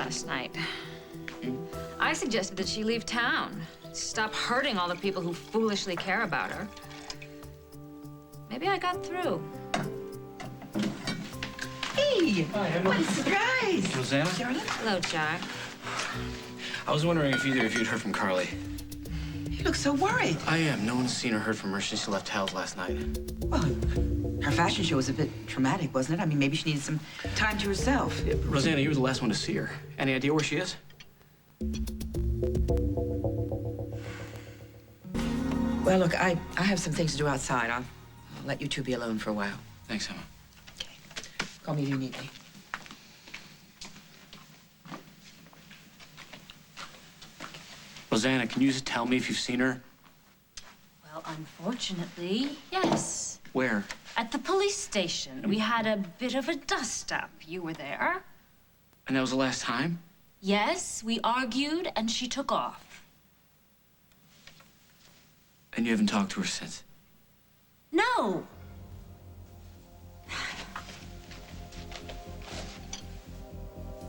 last night. I suggested that she leave town. Stop hurting all the people who foolishly care about her. Maybe I got through. Hey! Hi, Emma. What a surprise! Rosanna? Charlotte? Hello, Jack. I was wondering if either of you had heard from Carly. You look so worried. I am. No one's seen or heard from her since she left Hal's last night. Well, her fashion show was a bit traumatic, wasn't it? I mean, maybe she needed some time to herself. Yeah, Rosanna, you were the last one to see her. Any idea where she is? Well, look, I have some things to do outside. I'll let you two be alone for a while. Thanks, Emma. Okay. Call me if you need me. Rosanna, can you just tell me if you've seen her? Well, unfortunately, yes. Where? At the police station. We had a bit of a dust-up. You were there. And that was the last time? Yes, we argued, and she took off. And you haven't talked to her since? No.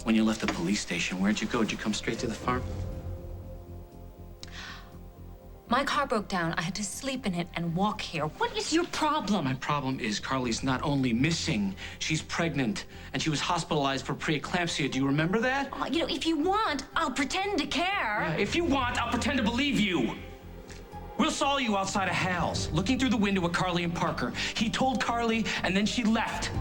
When you left the police station, where'd you go? Did you come straight to the farm? My car broke down. I had to sleep in it and walk here. What is your problem? My problem is Carly's not only missing, she's pregnant, and she was hospitalized for preeclampsia. Do you remember that? You know, if you want, I'll pretend to care. If you want, I'll pretend to believe you. Will saw you outside of Hal's, looking through the window at Carly and Parker. He told Carly, and then she left.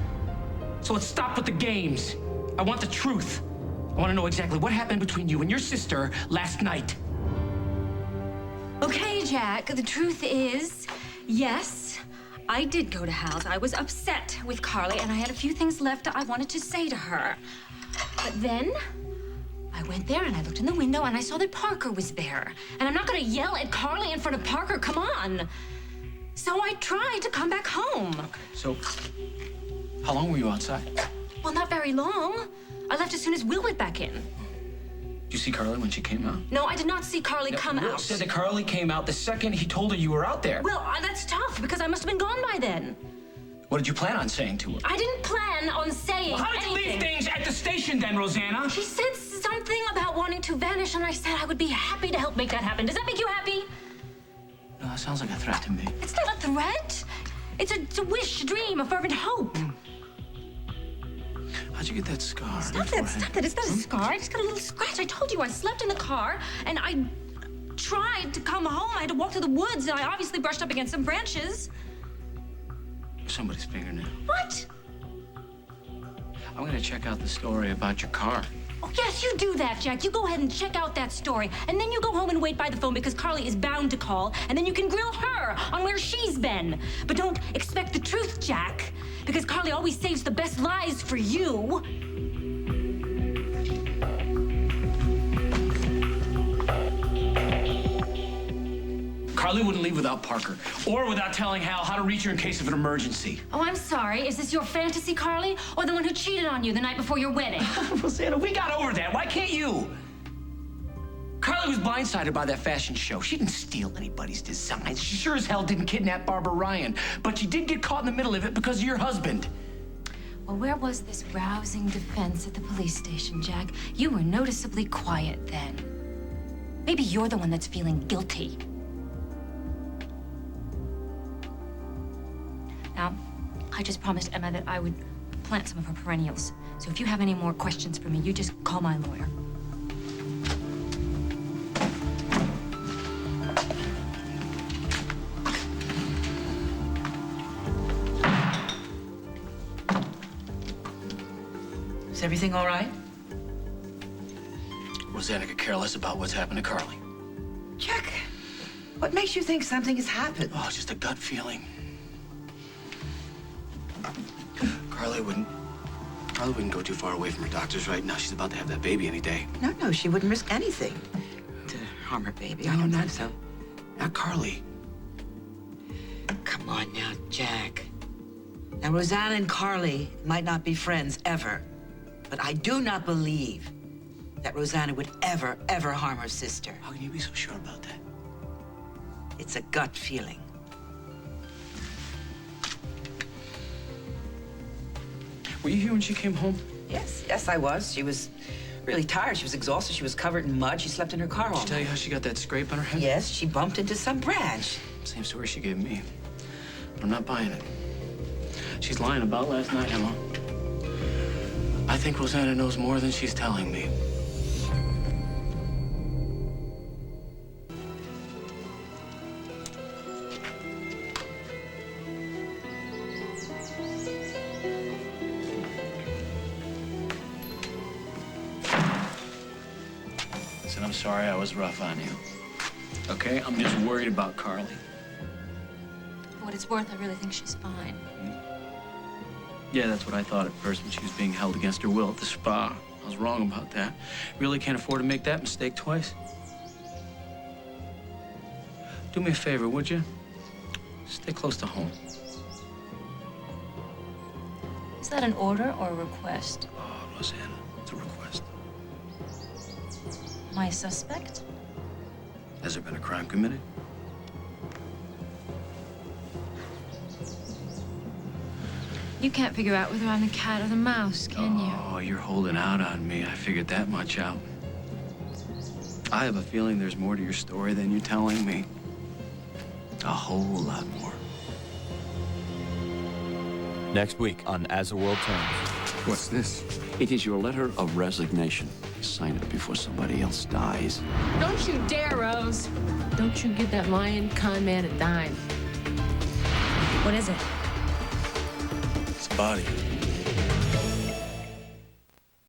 So let's stop with the games. I want the truth. I want to know exactly what happened between you and your sister last night. Okay, Jack, the truth is, yes, I did go to Hal's. I was upset with Carly, and I had a few things left I wanted to say to her. But then I went there and I looked in the window and I saw that Parker was there. And I'm not gonna yell at Carly in front of Parker, come on. So I tried to come back home. So, how long were you outside? Well, not very long. I left as soon as Will went back in. Did you see Carly when she came out? No, I did not see Carly come Will out. said that Carly came out the second he told her you were out there. Well, that's tough because I must have been gone by then. What did you plan on saying to her? I didn't plan on saying Well, how did you anything. leave things at the station then, Rosanna? She said something about wanting to vanish, and I said I would be happy to help make that happen. Does that make you happy? No, that sounds like a threat to me. It's not a threat. It's a wish, a dream, a fervent hope. How'd you get that scar? Stop that. It's not a scar. I just got a little scratch. I told you I slept in the car, and I tried to come home. I had to walk through the woods, and I obviously brushed up against some branches. Somebody's fingernail. What? I'm gonna check out the story about your car. Oh, yes, you do that, Jack. You go ahead and check out that story. And then you go home and wait by the phone because Carly is bound to call. And then you can grill her on where she's been. But don't expect the truth, Jack, because Carly always saves the best lies for you. Carly wouldn't leave without Parker, or without telling Hal how to reach her in case of an emergency. Oh, I'm sorry. Is this your fantasy, Carly? Or the one who cheated on you the night before your wedding? Rosanna, we got over that. Why can't you? Carly was blindsided by that fashion show. She didn't steal anybody's designs. She sure as hell didn't kidnap Barbara Ryan. But she did get caught in the middle of it because of your husband. Well, where was this rousing defense at the police station, Jack? You were noticeably quiet then. Maybe you're the one that's feeling guilty. Now, I just promised Emma that I would plant some of her perennials. So if you have any more questions for me, you just call my lawyer. Is everything all right? Rosanna could care less about what's happened to Carly. Jack, what makes you think something has happened? Oh, it's just a gut feeling. Carly wouldn't go too far away from her doctors right now. She's about to have that baby any day. No, she wouldn't risk anything to harm her baby. I don't think so. Not Carly. Come on now, Jack. Now, Rosanna and Carly might not be friends ever, but I do not believe that Rosanna would ever harm her sister. How can you be so sure about that? It's a gut feeling. Were you here when she came home? Yes, I was. She was really tired. She was exhausted. She was covered in mud. She slept in her car all Did she tell you night. how she got that scrape on her head? Yes, she bumped into some branch. Same story she gave me. But I'm not buying it. She's lying about last night, Emma. I think Rosanna knows more than she's telling me. Listen, I'm sorry I was rough on you. Okay? I'm just worried about Carly. For what it's worth, I really think she's fine. Yeah, that's what I thought at first when she was being held against her will at the spa. I was wrong about that. Really can't afford to make that mistake twice. Do me a favor, would you? Stay close to home. Is that an order or a request? Oh, Rosanna, it's a request. Am I a suspect? Has there been a crime committed? You can't figure out whether I'm the cat or the mouse, can you? Oh, you're holding out on me. I figured that much out. I have a feeling there's more to your story than you're telling me. A whole lot more. Next week on As the World Turns. What's this? It is your letter of resignation. Sign it before somebody else dies. Don't you dare, Rose. Don't you give that lying con man a dime. What is it? It's a body.